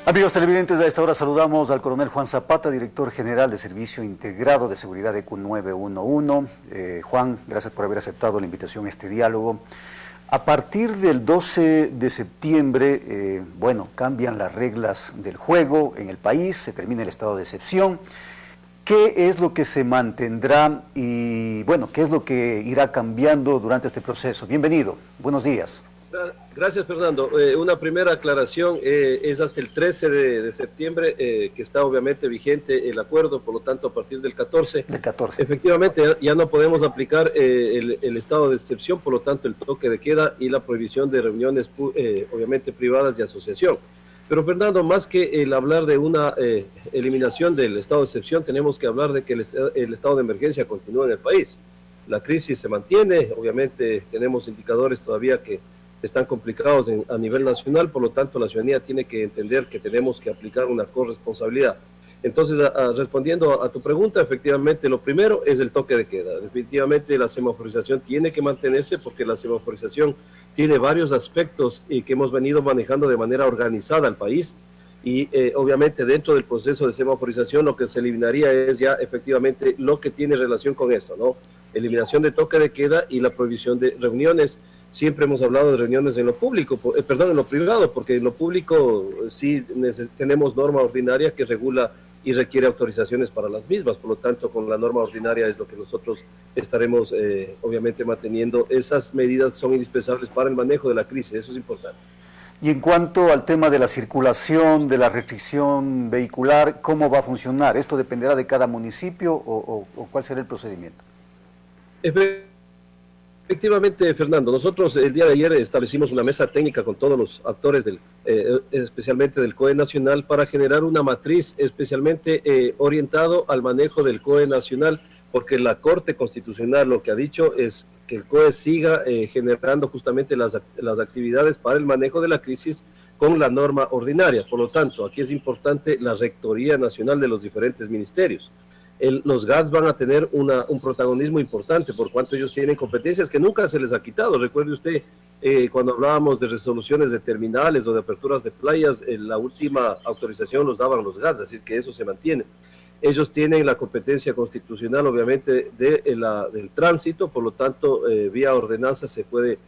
Amigos televidentes, a esta hora saludamos al coronel Juan Zapata, director general de Servicio Integrado de Seguridad ECU 911. Juan, gracias por haber aceptado la invitación a este diálogo. A partir del 12 de septiembre, cambian las reglas del juego en el país, se termina el estado de excepción. ¿Qué es lo que se mantendrá y, qué es lo que irá cambiando durante este proceso? Bienvenido, buenos días. Gracias, Fernando. Una primera aclaración, es hasta el 13 de septiembre que está obviamente vigente el acuerdo, por lo tanto a partir del 14. Efectivamente, ya no podemos aplicar el estado de excepción, por lo tanto el toque de queda y la prohibición de reuniones obviamente privadas de asociación. Pero Fernando, más que el hablar de una eliminación del estado de excepción, tenemos que hablar de que el estado de emergencia continúa en el país. La crisis se mantiene, obviamente tenemos indicadores todavía que están complicados a nivel nacional, por lo tanto la ciudadanía tiene que entender que tenemos que aplicar una corresponsabilidad. Entonces, respondiendo a tu pregunta, efectivamente lo primero es el toque de queda. Definitivamente la semaforización tiene que mantenerse porque la semaforización tiene varios aspectos que hemos venido manejando de manera organizada al país y obviamente dentro del proceso de semaforización lo que se eliminaría es ya efectivamente lo que tiene relación con esto, ¿no? Eliminación de toque de queda y la prohibición de reuniones. Siempre hemos hablado de reuniones en lo público, en lo privado, porque en lo público sí tenemos norma ordinaria que regula y requiere autorizaciones para las mismas, por lo tanto con la norma ordinaria es lo que nosotros estaremos obviamente manteniendo. Esas medidas son indispensables para el manejo de la crisis, eso es importante. Y en cuanto al tema de la circulación, de la restricción vehicular, ¿cómo va a funcionar? ¿Esto dependerá de cada municipio o cuál será el procedimiento? Efectivamente, Fernando, nosotros el día de ayer establecimos una mesa técnica con todos los actores, especialmente del COE Nacional, para generar una matriz especialmente orientado al manejo del COE Nacional, porque la Corte Constitucional lo que ha dicho es que el COE siga generando justamente las actividades para el manejo de la crisis con la norma ordinaria. Por lo tanto, aquí es importante la Rectoría Nacional de los diferentes ministerios. Los GATS van a tener un protagonismo importante por cuanto ellos tienen competencias que nunca se les ha quitado. Recuerde usted, cuando hablábamos de resoluciones de terminales o de aperturas de playas, la última autorización los daban los GATS, así que eso se mantiene. Ellos tienen la competencia constitucional, obviamente, del tránsito, por lo tanto, vía ordenanza se puede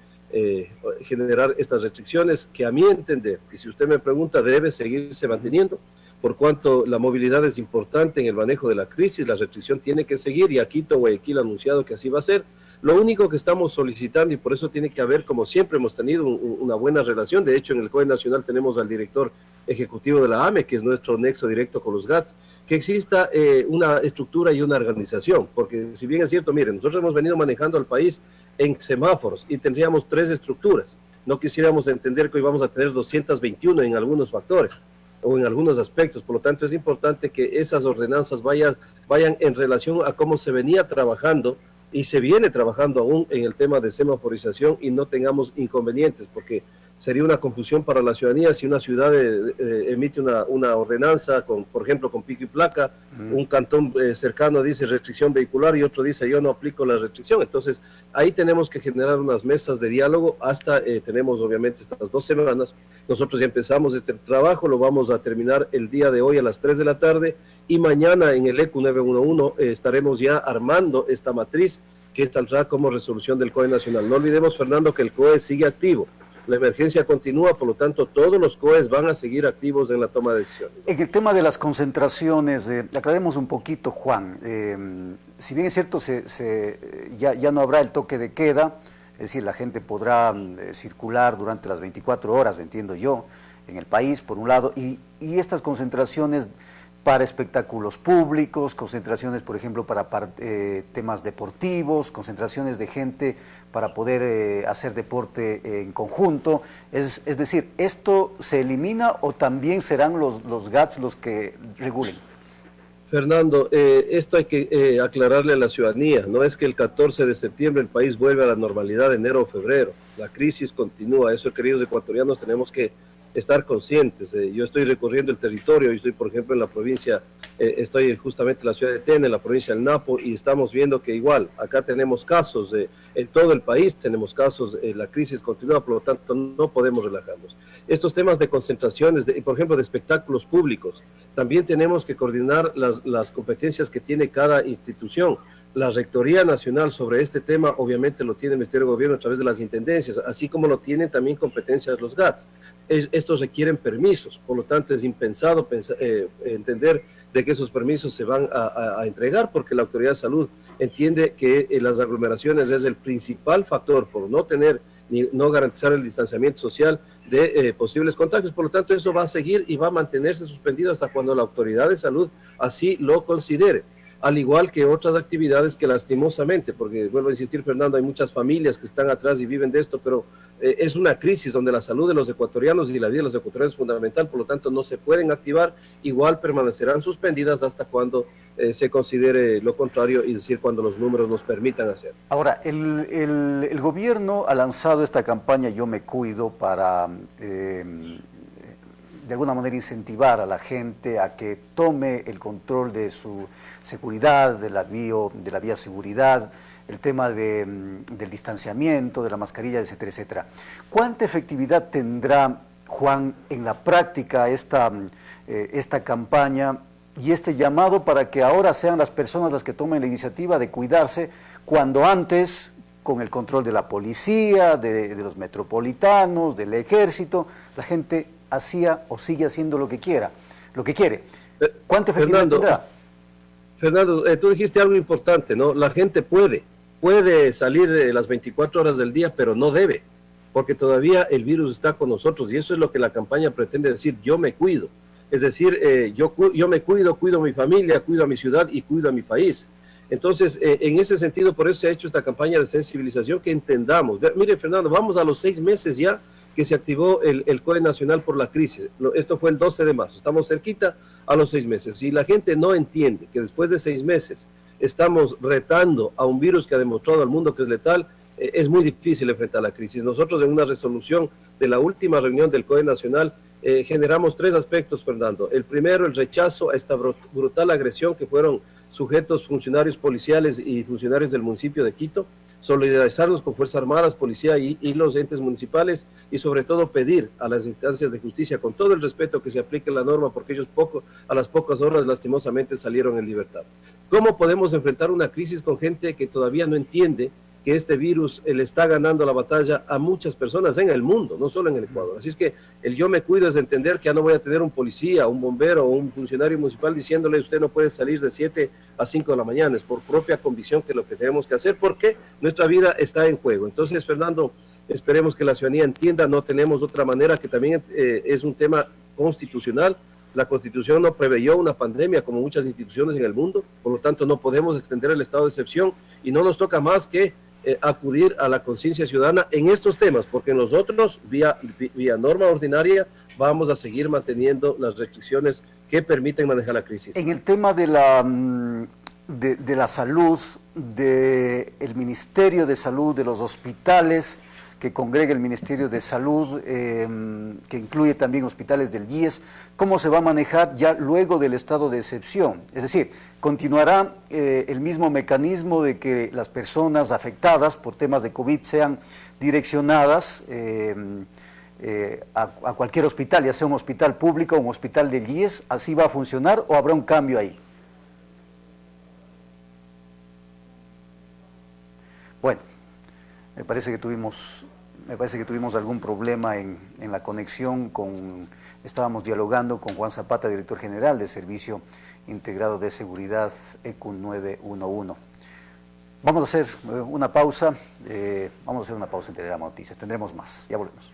generar estas restricciones que a mi entender, y si usted me pregunta, debe seguirse manteniendo, por cuanto la movilidad es importante en el manejo de la crisis, la restricción tiene que seguir y Quito, Guayaquil ha anunciado que así va a ser. Lo único que estamos solicitando, y por eso tiene que haber, como siempre hemos tenido una buena relación, de hecho en el COE Nacional tenemos al director ejecutivo de la AME, que es nuestro nexo directo con los GATS, que exista una estructura y una organización, porque si bien es cierto, miren, nosotros hemos venido manejando al país en semáforos y tendríamos 3 estructuras, no quisiéramos entender que hoy vamos a tener 221 en algunos factores, o en algunos aspectos, por lo tanto es importante que esas ordenanzas vayan en relación a cómo se venía trabajando y se viene trabajando aún en el tema de semaforización y no tengamos inconvenientes, porque sería una confusión para la ciudadanía si una ciudad emite una ordenanza, por ejemplo, con pico y placa, un cantón cercano dice restricción vehicular y otro dice yo no aplico la restricción. Entonces, ahí tenemos que generar unas mesas de diálogo tenemos obviamente estas 2 semanas. Nosotros ya empezamos este trabajo, lo vamos a terminar el día de hoy a las 3 de la tarde y mañana en el ECU 911 estaremos ya armando esta matriz que saldrá como resolución del COE Nacional. No olvidemos, Fernando, que el COE sigue activo. La emergencia continúa, por lo tanto, todos los COEs van a seguir activos en la toma de decisiones. En el tema de las concentraciones, aclaremos un poquito, Juan. Si bien es cierto, ya no habrá el toque de queda, es decir, la gente podrá circular durante las 24 horas, entiendo yo, en el país, por un lado, y estas concentraciones para espectáculos públicos, concentraciones, por ejemplo, para temas deportivos, concentraciones de gente para poder hacer deporte en conjunto. Es decir, ¿esto se elimina o también serán los GATS los que regulen? Fernando, esto hay que aclararle a la ciudadanía. No es que el 14 de septiembre el país vuelve a la normalidad de enero o febrero. La crisis continúa. Eso, queridos ecuatorianos, tenemos que estar conscientes. Yo estoy recorriendo el territorio y estoy, por ejemplo, en la provincia estoy justamente en la ciudad de Tena, en la provincia del Napo, y estamos viendo que igual, acá tenemos casos, en todo el país tenemos casos, la crisis continúa, por lo tanto no podemos relajarnos. Estos temas de concentraciones, por ejemplo, de espectáculos públicos, también tenemos que coordinar las competencias que tiene cada institución. La Rectoría Nacional sobre este tema obviamente lo tiene el Ministerio de Gobierno a través de las intendencias, así como lo tienen también competencias los GATS. Estos requieren permisos, por lo tanto es impensado entender de que esos permisos se van a entregar, porque la Autoridad de Salud entiende que las aglomeraciones es el principal factor por no tener ni no garantizar el distanciamiento social de posibles contagios. Por lo tanto, eso va a seguir y va a mantenerse suspendido hasta cuando la Autoridad de Salud así lo considere, al igual que otras actividades que lastimosamente, porque vuelvo a insistir, Fernando, hay muchas familias que están atrás y viven de esto, pero es una crisis donde la salud de los ecuatorianos y la vida de los ecuatorianos es fundamental, por lo tanto no se pueden activar, igual permanecerán suspendidas hasta cuando se considere lo contrario, es decir, cuando los números nos permitan hacer. Ahora, el gobierno ha lanzado esta campaña Yo Me Cuido para de alguna manera incentivar a la gente a que tome el control de su seguridad, de la bioseguridad, el tema del distanciamiento, de la mascarilla, etcétera, etcétera. ¿Cuánta efectividad tendrá, Juan, en la práctica esta campaña y este llamado para que ahora sean las personas las que tomen la iniciativa de cuidarse, cuando antes, con el control de la policía, de los metropolitanos, del ejército, la gente hacía o sigue haciendo lo que quiere? ¿Cuánta efectividad tendrá? Fernando, tú dijiste algo importante, ¿no? La gente puede salir las 24 horas del día, pero no debe, porque todavía el virus está con nosotros, y eso es lo que la campaña pretende decir: yo me cuido. Es decir, yo me cuido, cuido a mi familia, cuido a mi ciudad y cuido a mi país. Entonces, en ese sentido, por eso se ha hecho esta campaña de sensibilización, que entendamos. Mire, Fernando, vamos a los 6 meses ya que se activó el COE Nacional por la crisis. Esto fue el 12 de marzo, estamos cerquita a los 6 meses. Si la gente no entiende que después de 6 meses estamos retando a un virus que ha demostrado al mundo que es letal, es muy difícil enfrentar la crisis. Nosotros, en una resolución de la última reunión del COE Nacional, generamos 3 aspectos, Fernando. El primero, el rechazo a esta brutal agresión que fueron sujetos funcionarios policiales y funcionarios del municipio de Quito, solidarizarnos con Fuerzas Armadas, Policía y los entes municipales, y sobre todo pedir a las instancias de justicia, con todo el respeto que se aplique la norma, porque ellos a las pocas horas lastimosamente salieron en libertad. ¿Cómo podemos enfrentar una crisis con gente que todavía no entiende que este virus le está ganando la batalla a muchas personas en el mundo, no solo en el Ecuador? Así es que el yo me cuido es de entender que ya no voy a tener un policía, un bombero o un funcionario municipal diciéndole: usted no puede salir de 7 a 5 de la mañana. Es por propia convicción que lo que tenemos que hacer, porque nuestra vida está en juego. Entonces, Fernando, esperemos que la ciudadanía entienda, no tenemos otra manera, que también es un tema constitucional. La Constitución no preveyó una pandemia como muchas instituciones en el mundo, por lo tanto no podemos extender el estado de excepción, y no nos toca más que acudir a la conciencia ciudadana en estos temas, porque nosotros, vía norma ordinaria, vamos a seguir manteniendo las restricciones que permiten manejar la crisis. En el tema de la salud, del Ministerio de Salud, de los hospitales que congrega el Ministerio de Salud, que incluye también hospitales del IES, ¿cómo se va a manejar ya luego del estado de excepción? Es decir, ¿continuará el mismo mecanismo de que las personas afectadas por temas de COVID sean direccionadas a cualquier hospital, ya sea un hospital público o un hospital del IES? ¿Así va a funcionar o habrá un cambio ahí? Bueno, me parece que tuvimos algún problema en la conexión estábamos dialogando con Juan Zapata, director general del Servicio Integrado de Seguridad ECU 911. Vamos a hacer una pausa en Telegrama Noticias, tendremos más, ya volvemos.